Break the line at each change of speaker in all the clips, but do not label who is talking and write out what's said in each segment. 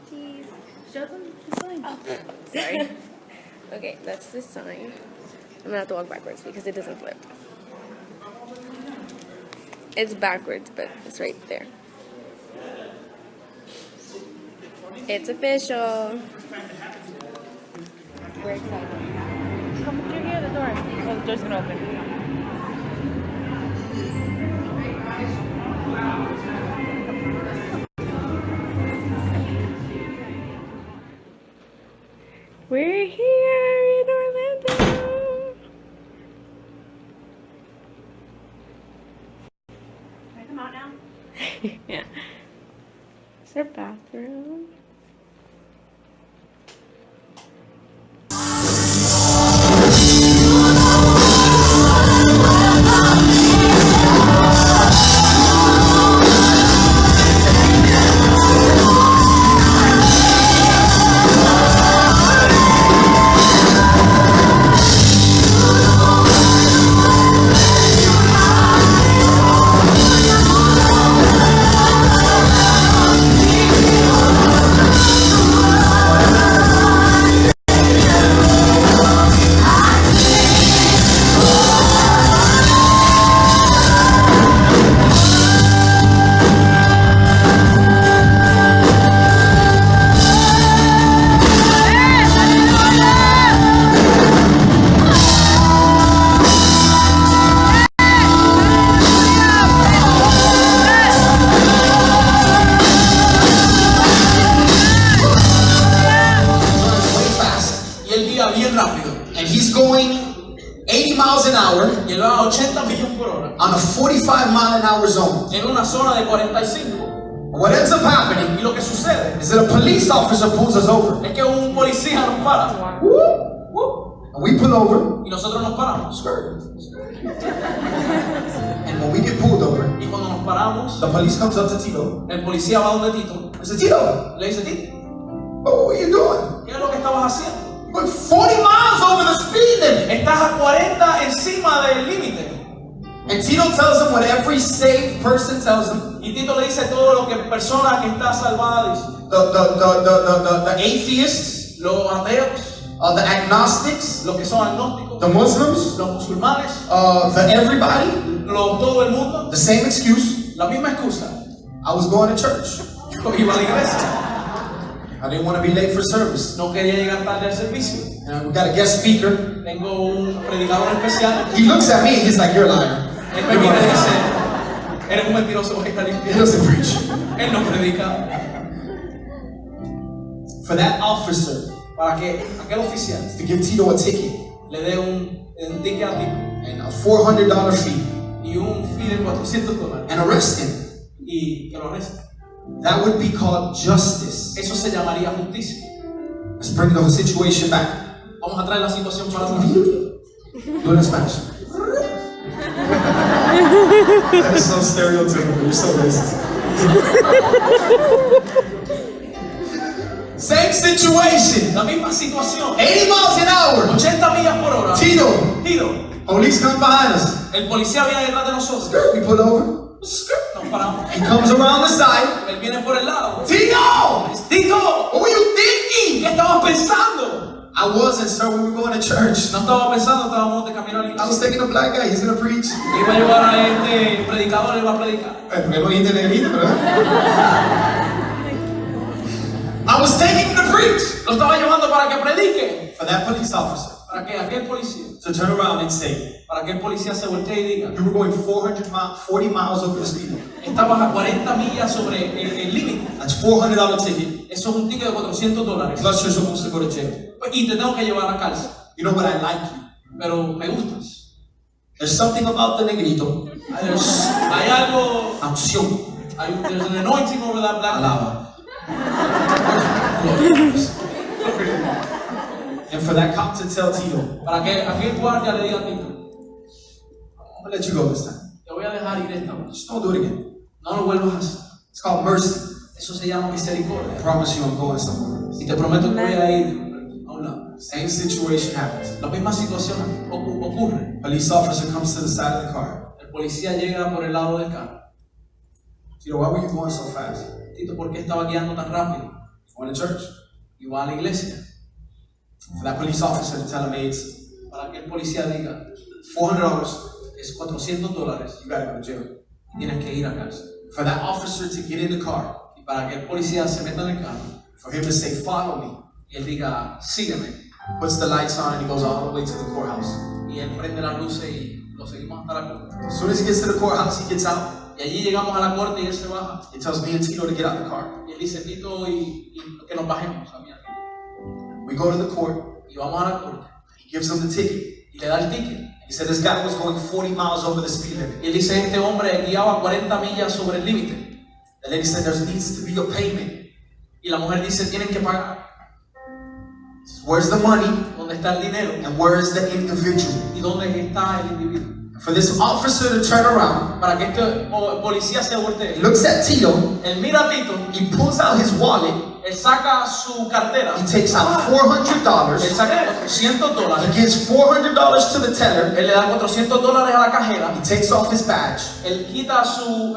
Please show them the sign. Oh, sorry. Okay, that's the sign. I'm gonna have to walk backwards because it doesn't flip. It's backwards, but it's right there. It's official. We're excited.
Come through here, the door. Oh, the door's gonna open.
We're here in Orlando.
Can I come out now?
Yeah. It's our bathroom.
And he's going 80 miles an hour
y él va a 80 millas por hora
on a 45 mile an hour zone.
en una zona de 45.
What ends up happening
Y lo que sucede
is that a police officer pulls us over.
es que un policía nos para.
And we pull over.
Y nosotros nos paramos.
And when we get pulled over,
Y cuando nos paramos,
the police comes up to Tito.
el policía va donde Tito.
I said, Tito,
Le dice, Tito,
what are you doing?
¿qué es lo que estabas haciendo?
You're going 40 miles over the speed limit.
Estás a 40 encima del límite.
And Tito tells him what every saved person tells him.
Y Tito le dice todo lo que persona que está salvada dice.
The atheists,
Los ateos,
the agnostics,
los que son agnósticos,
the Muslims,
los musulmanes,
the everybody,
todo el mundo,
the same excuse.
la misma excusa.
I was going to church.
Yo iba a la iglesia,
I didn't want to be late for service.
no quería llegar tarde al servicio.
And we got a guest speaker.
Tengo un predicador especial.
He looks at me and he's like, you're a liar.
Él me mira y dice, eres un mentiroso, voy a estar
He
limpiando.
doesn't preach.
Él no predica.
For that officer
Para que aquel oficial
to give Tito a ticket
le dé un ticket a Tito
and a $400 fee
y un fee de $400
and arrest him,
y que lo arreste.
that would be called justice.
Eso se llamaría justicia.
Let's bring the whole situation back.
Vamos a traer la situación para atrás.
Do it in Spanish. That is so stereotypical. You're so racist. Same situation.
La misma situación.
80 miles an hour.
80 millas por hora.
Tito.
Tito,
Police come behind us.
el policía viene detrás de nosotros.
We pull over.
Nos paramos.
He comes around the side.
Él viene por el lado.
Tito!
Tito,
What were you thinking?
¿qué estabas pensando?
I wasn't, sir. We were going to church.
No estaba pensando, estábamos de camino a la
I
iglesia.
was taking a black guy. He's going to preach.
Iba a llevar a este predicador, le iba a predicar.
I was taking him to preach.
Lo estaba llevando para que predique.
For that police officer
Para que aquel policía,
to turn around and say,
para que el policía se voltee y diga,
you were going 40 miles over the speed limit.
estabas a 40 millas sobre el límite.
That's $400 ticket.
Eso es un ticket de $400.
Plus you're supposed to go to jail.
Y te tengo que llevar a cárcel.
You know what? I like you.
Pero me gustas.
There's something about the negrito.
Hay algo,
Unción.
there's an anointing over that black man.
Alaba. And for that cop to tell Tito,
Para que aquel guardia le diga a Tito,
I'm gonna let you go this time.
te voy a dejar ir esta vez.
Just don't do it again.
No lo vuelvas a hacer.
It's called mercy.
Eso se llama
I
misericordia.
promise you I'm going somewhere.
Y te prometo que voy a ir a un lado.
Same situation happens.
La misma situación ocurre.
Police officer comes to the side of the car.
El policía llega por el lado del carro.
Tito, why were you going so fast?
Tito, ¿por qué estaba guiando tan rápido?
Going to church.
Iba a la iglesia.
For that police officer to tell him, hey, it's
Para que el policía diga,
$400.
es $400,
You gotta go to jail.
tienes que ir a cárcel.
For that officer to get in the car,
Y para que el policía se meta en el carro
for him to say, follow me,
y él diga, sígueme.
puts the lights on and he goes all the way to the courthouse.
Y él prende las luces y lo seguimos hasta la corte.
As soon as he gets to the courthouse, he gets out.
Y allí llegamos a la corte y él se baja.
He tells me and Tito to get out of the car.
Y él dice, Tito, y que nos bajemos a mí.
We go to the court.
Y vamos a la corte.
He gives them the ticket.
Y le da el ticket.
He said this guy was going 40 miles over the speed limit.
Y él dice, este hombre guiaba 40 millas sobre el límite.
The lady said there needs to be a payment.
Y la mujer dice, tienen que pagar.
He says, where's the money
¿Dónde está el dinero?
and where is the individual?
¿Y dónde está el individuo?
For this officer to turn around,
Para que este policía se
he
voltee.
looks at Tito,
Él mira a Tito,
he pulls out his wallet,
él saca su cartera,
he takes out
él
$400,
saca $400,
he gives $400 to the teller,
él le da $400 a la cajera,
he takes off his badge,
él quita su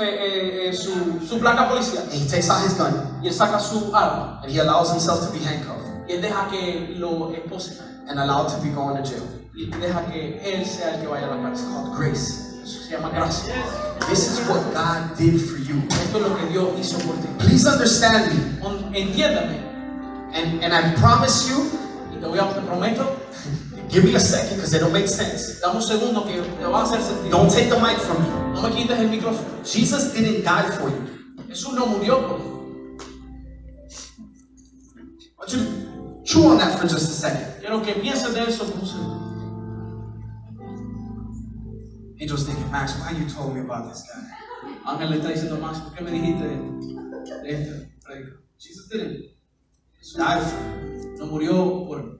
placa policial
and he takes out his gun,
y él saca su arma
and he allows himself to be handcuffed
y él deja que lo esposen
and allowed to be going to jail.
y deja que él sea el que vaya a la cárcel.
Called grace.
Eso se llama gracia.
This is what God did for you.
Esto es lo que Dios hizo por ti.
Please understand me,
Entiéndame
and I promise you,
y te prometo,
give me a second because they don't make sense.
dame un segundo que te va a hacer sentido.
Don't take the mic from me.
No me quites el micrófono.
Jesus didn't die for you.
Jesús no murió por ti.
I want you to chew on that for just a second.
Quiero que pienses de eso por un segundo.
Angel's thinking, Max, why you told me about this guy?
Ángel le está diciendo, Max, ¿por qué me dijiste de este predica? Jesus didn't. Jesús
Died for you.
no murió por.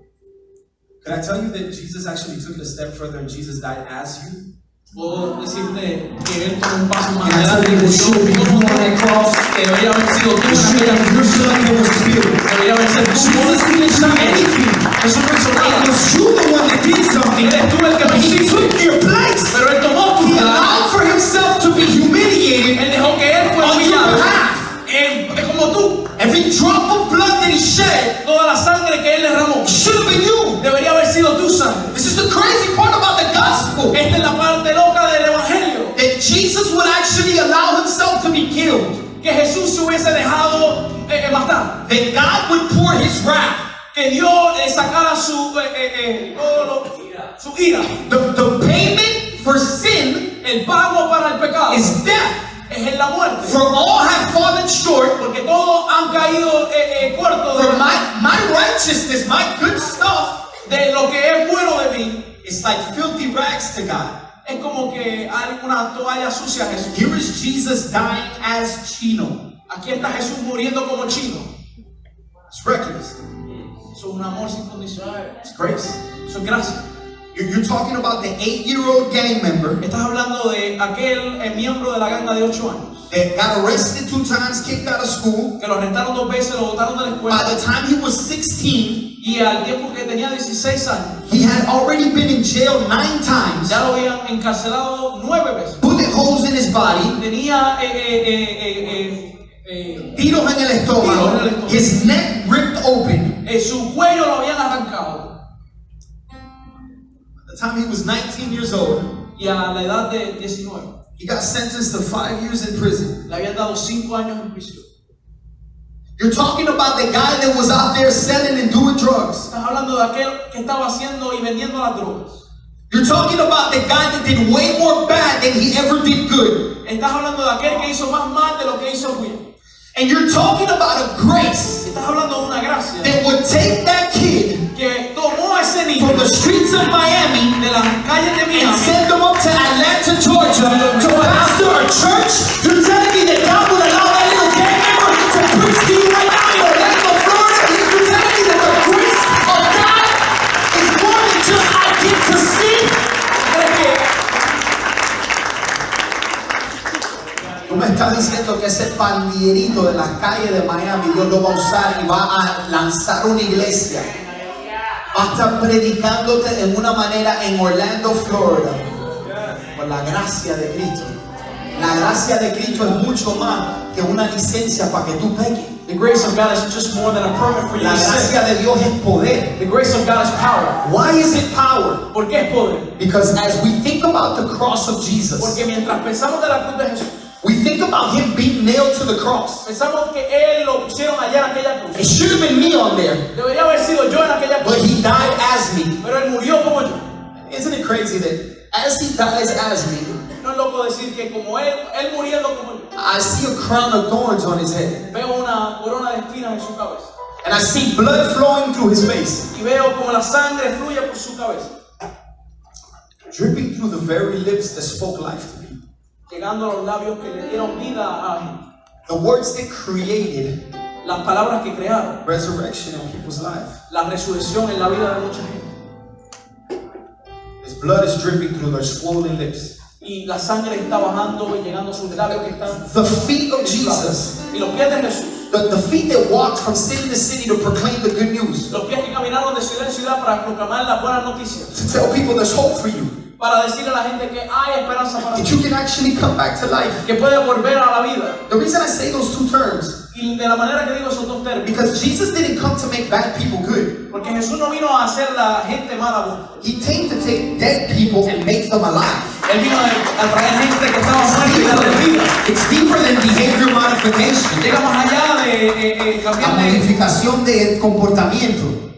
Could I tell you that Jesus actually took it a step further and Jesus died as you?
Puedo decirte que él tomó un paso más
Can I tell
adelante.
you that you should be on that cross?
Que debería haber sido tú
You should
en aquella
have
cruz.
your son was killed.
Debería haber sido tú.
Jesus didn't do anything.
Jesús no hizo
It
nada.
was you the one that did something.
Eres tú el que lo
But he
hizo.
took your place.
Pero él tomó tu
He
lugar.
allowed for himself to be humiliated
Él dejó que él fuera
on your
humillado.
behalf.
Es como tú.
Every drop of blood that he shed
Toda la sangre que él derramó
should have been you.
debería haber sido tu sangre.
This is the crazy part about the gospel.
Esta es la parte loca del evangelio.
That Jesus would actually allow himself to be killed.
Que Jesús se hubiese dejado matar.
That God would pour his wrath.
Que Dios sacara su ira.
The payment for sin
El pago para el pecado
is death.
es en la muerte.
For all have fallen short.
Porque todos han caído cortos
For my righteousness, my good stuff,
de lo que es bueno de mí.
is like filthy rags to God.
Es como que hay una toalla sucia a Jesús.
Here is Jesus dying as Chino.
Aquí está Jesús muriendo como chino.
It's reckless.
Eso es un amor sin condición.
It's grace.
Eso es gracia.
You're talking about the 8-year-old gang member
Estás hablando de aquel miembro de la ganga de 8 años.
that got arrested 2 times, kicked out of school.
Que lo arrestaron 2 veces, lo botaron de la
By
escuela.
the time he was 16,
Y al tiempo que tenía 16 años,
he had already been in jail 9 times.
ya lo habían encarcelado 9 veces.
Bullet holes in his body.
Tenía
Tiros en el estómago. His neck ripped open.
su cuello lo habían arrancado.
By the time he was 19 years old,
Y a la edad de 19
he got sentenced to 5 years in prison.
le habían dado 5 años en prisión.
You're talking about the guy that was out there selling and doing drugs.
Estás hablando de aquel que estaba haciendo y vendiendo las drogas.
You're talking about the guy that did way more bad than he ever did good.
Estás hablando de aquel que hizo más mal de lo que hizo bien.
And you're talking about a grace
Estás hablando de una gracia
that would take that kid
que tomó a ese niño
from the streets of Miami
de las calles de
and
Miami
send them up to Atlanta, Georgia to pastor a church. You're telling me that God would allow that little gang member to preach to you right now in Orlando, Florida? You're telling me that the grace of God is more than just I get to see?
¿Crees que
Tú me estás diciendo que ese pandillerito de las calles de Miami Dios lo va a usar y va a lanzar una iglesia. Va a estar predicándote en una manera en Orlando, Florida, por la gracia de Cristo. La gracia de Cristo es mucho más que una licencia para que tú peques.
The grace of God is just more than a permit for you
La
to sin.
gracia de Dios es poder.
The grace of God is power.
Why is it power?
¿Por qué es poder?
Because as we think about the cross of Jesus,
Porque mientras pensamos de la cruz de Jesús,
we think about him being nailed to the cross.
pensamos que Él lo pusieron allá en aquella
It
cruz.
should have been me on there,
Debería haber sido yo en aquella
but
cruz,
he died as me.
pero Él murió como yo.
Isn't it crazy that as he dies as me,
No es loco decir que como Él muriendo como yo,
I see a crown of thorns on his head,
veo una corona de espinas en su cabeza.
and I see blood flowing through his face,
Y veo como la sangre fluye por su cabeza,
dripping through the very lips that spoke life to me.
llegando a los labios que le dieron vida a la gente.
The words that created
Las palabras que crearon
resurrection in people's lives.
la resurrección en la vida de mucha gente.
His blood is dripping through their swollen lips.
Y la sangre está bajando y llegando a sus labios que están
The feet of Jesus,
y los pies de Jesús,
the feet that walked from city to city to proclaim the good news,
los pies que caminaron de ciudad en ciudad para proclamar las buenas noticias,
to tell people there's hope for you,
para decirle a la gente que hay esperanza para
that
ti,
you can actually come back to life.
que puede volver a la vida.
The reason I say those two terms,
Y de la manera que digo esos dos términos,
because Jesus didn't come to make bad people good.
porque Jesús no vino a hacer la gente mala buena.
He came to take dead people and make them alive.
Él vino a traer gente que estaba muerta y darle vida.
It's deeper than behavior modification.
Llega más allá de
La
cambiar de...
modificación de comportamiento.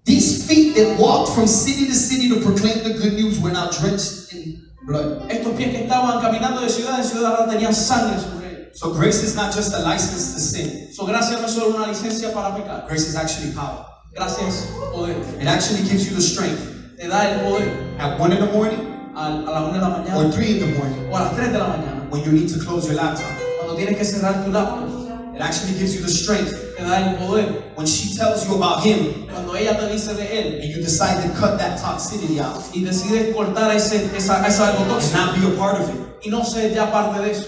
These feet that walked from city to city to proclaim the good news were now drenched in blood.
Estos pies que estaban caminando de ciudad en ciudad ahora tenían sangre sobre ellos.
So grace is not just a license to sin.
Su gracia no es solo una licencia para pecar.
Grace is actually power.
Gracia es poder.
It actually gives you the strength
Te da el poder
at 1 in the morning
a la 1 de la
or
mañana
3 in the morning
o a las 3 de la mañana.
when you need to close your laptop.
Cuando tienes que cerrar tu laptop,
It actually gives you the strength
te da el poder.
when she tells you about him
Cuando ella te dice de él
and you decide to cut that toxicity out
y decides cortar esa algo
and
tóxico
not be a part of it.
y no ser ya parte de eso.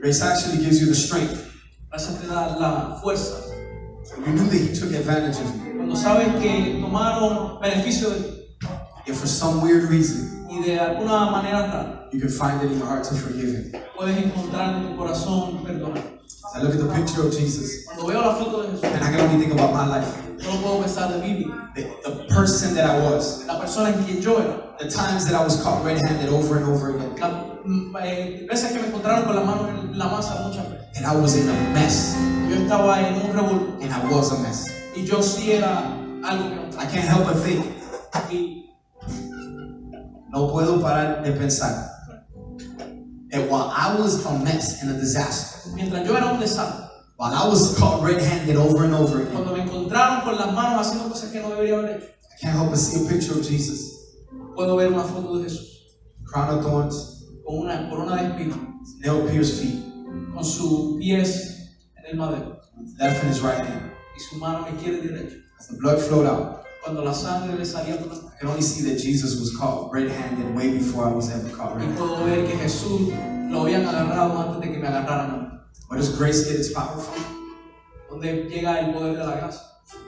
Grace actually gives you the strength.
Gracia te da la fuerza.
You knew that he took advantage of you.
Cuando sabes que tomaron beneficio de ti
If for some weird reason
y de alguna manera rara,
you can find it in your heart to forgive him.
puedes encontrar en tu corazón perdonar.
I look at the picture of Jesus
Cuando veo la foto de Jesús,
and I can only think about my life.
solo puedo pensar de mi vida,
The person that I was.
la persona en quien yo era.
The times that I was caught red-handed over and over again.
Las veces que me encontraron con las manos en la masa muchas veces.
And I was in a mess.
Yo estaba en un revuelo
And I was a mess.
y yo sí era algo que no
I
estaba.
can't help but think.
Y
No puedo parar de pensar that while I was a mess and a disaster,
mientras yo era un desastre,
while I was caught red-handed over and over again,
cuando me encontraron con las manos haciendo cosas que no debería haber hecho,
I can't help but see a picture of Jesus.
puedo ver una foto de Jesús
Crown of thorns,
con una corona de espinas,
nail-pierced feet,
con sus pies en el madero
left and his right hand.
y su mano izquierda y derecha.
As the blood flowed out,
Cuando la sangre le salía por la mano.
I can only see that Jesus was caught red-handed way before I was ever caught
Y
red-handed.
puedo ver que Jesús lo habían agarrado antes de que me agarraran a mí.
Where does grace get its power from?
Donde llega el poder de la gracia,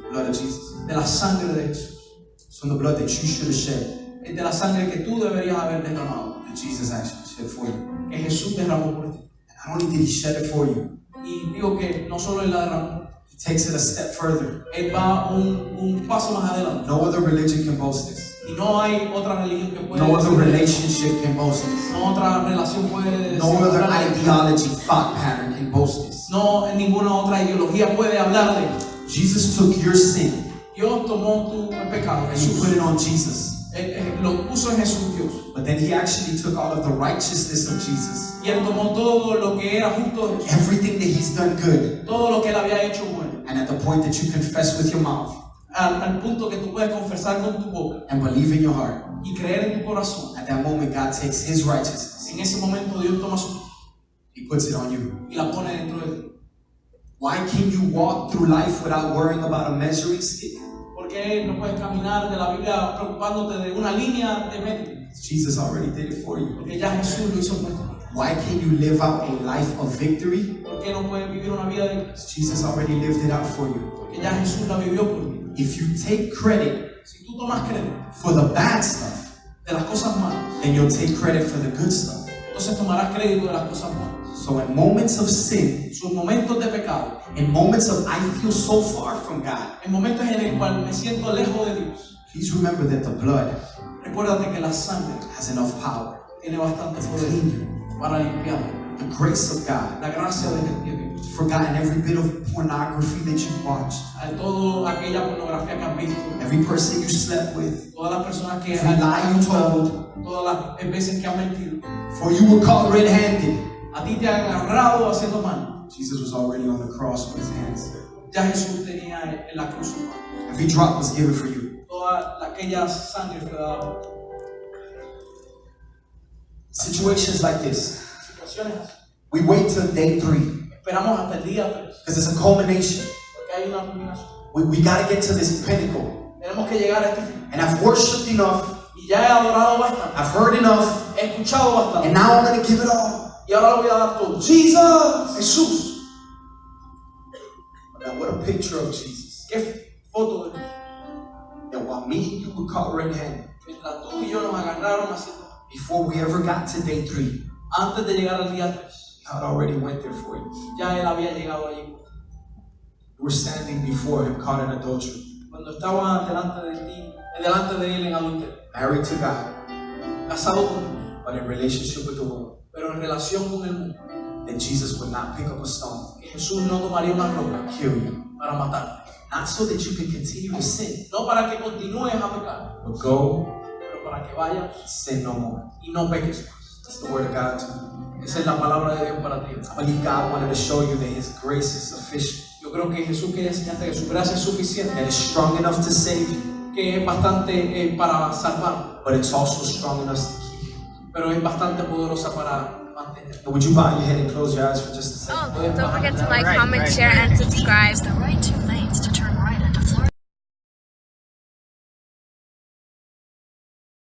The blood of Jesus.
de la sangre de Jesús.
It's from the blood that you should have shed,
Es de la sangre que tú deberías haber derramado,
that Jesus actually shed for you.
que Jesús derramó por ti.
And not only did he shed it for you,
Y digo que no solo Él la derramó,
he takes it a step further.
Él va un paso más adelante.
No other religion can boast this.
Y no hay otra religión que pueda
No other
decir-
relationship can boast this.
no otra relación puede decir.
No other ideology, thought pattern can boast this.
No en ninguna otra ideología puede hablar de esto.
Jesus took your sin
Dios tomó tu pecado,
and you
Jesús.
put it on Jesus.
Lo puso en Jesús Dios.
But then he actually took all of the righteousness of Jesus.
Y Él tomó todo lo que era justo de Jesús.
Everything that he's done good.
Todo lo que Él había hecho bueno.
And at the point that you confess with your mouth
Al punto que tú puedes confesar con tu boca
and believe in your heart,
y creer en tu corazón.
at that moment God takes his righteousness,
En ese momento Dios toma su
he puts it on you.
y la pone dentro de ti.
Why can you walk through life without worrying about a measuring stick?
¿Por qué no puedes caminar de la Biblia preocupándote de una línea de metro?
Jesus already did it for you.
Porque ya Jesús lo hizo por ti.
Why can you live out a life of victory?
¿Por qué no puedes vivir una vida de
Jesus already lived it out for you.
Porque ya Jesús la vivió por ti.
If you take credit
Si tú tomas crédito
for the bad stuff,
de las cosas malas,
then you'll take credit for the good stuff.
entonces tomarás crédito de las cosas buenas.
So in moments of sin,
Sus momentos de pecado,
in moments of I feel so far from God,
en momentos en el cual me siento lejos de Dios,
please remember that the blood
recuérdate que la sangre
has enough power
tiene bastante
to
poder
clean you.
para limpiar.
The grace of God,
La gracia de Dios.
forgotten every bit of pornography that you watched,
A toda aquella pornografía que has visto,
every person you slept with,
todas las personas que
every lie you told,
todas las veces que han mentido,
for you were caught red-handed.
a ti te han agarrado haciendo mal.
Jesus was already on the cross with his hands there.
Ya Jesús tenía en la cruz su mano.
Every drop was given for you.
Toda aquella sangre fue dada.
Situations like this,
Situaciones así.
we wait till day 3
Esperamos hasta el día 3,
because it's a culmination.
porque hay una culminación.
We got to get to this pinnacle.
Tenemos que llegar a este fin.
And I've worshipped enough,
Y ya he adorado bastante,
I've heard enough,
he escuchado bastante.
and now I'm going to give it all.
Y ahora lo voy a dar todo.
Jesus!
Jesús,
Now, what a picture of Jesus.
qué foto de Jesús.
That while me and you were caught red-handed,
Mientras tú y yo nos agarraron haciendo,
before we ever got to day 3,
antes de llegar al día 3,
God already went there for you.
ya él había llegado allí.
You were standing before him, caught in adultery,
Cuando estaban delante de él en adulterio,
married to God,
casado con Dios,
but in relationship with the world.
pero en relación con el mundo,
That Jesus would not pick up a stone,
que Jesús no tomaría una roca
kill you.
para matar.
Not so that you can continue to sin,
No para que continúes a pecar,
but go
pero para que vayas
and sin no more.
y no peques más.
That's the word of God to me.
Esa es la palabra de Dios para ti.
I believe God wanted to show you that his grace is sufficient,
Yo creo que Jesús quería enseñarte que su gracia es suficiente,
that it's strong enough to save you,
que es bastante para salvar,
but it's also strong enough to keep you.
pero es bastante poderosa para mantener.
Would you bow your head and close your eyes for just a second?
Oh, don't forget to like, comment, share, and subscribe.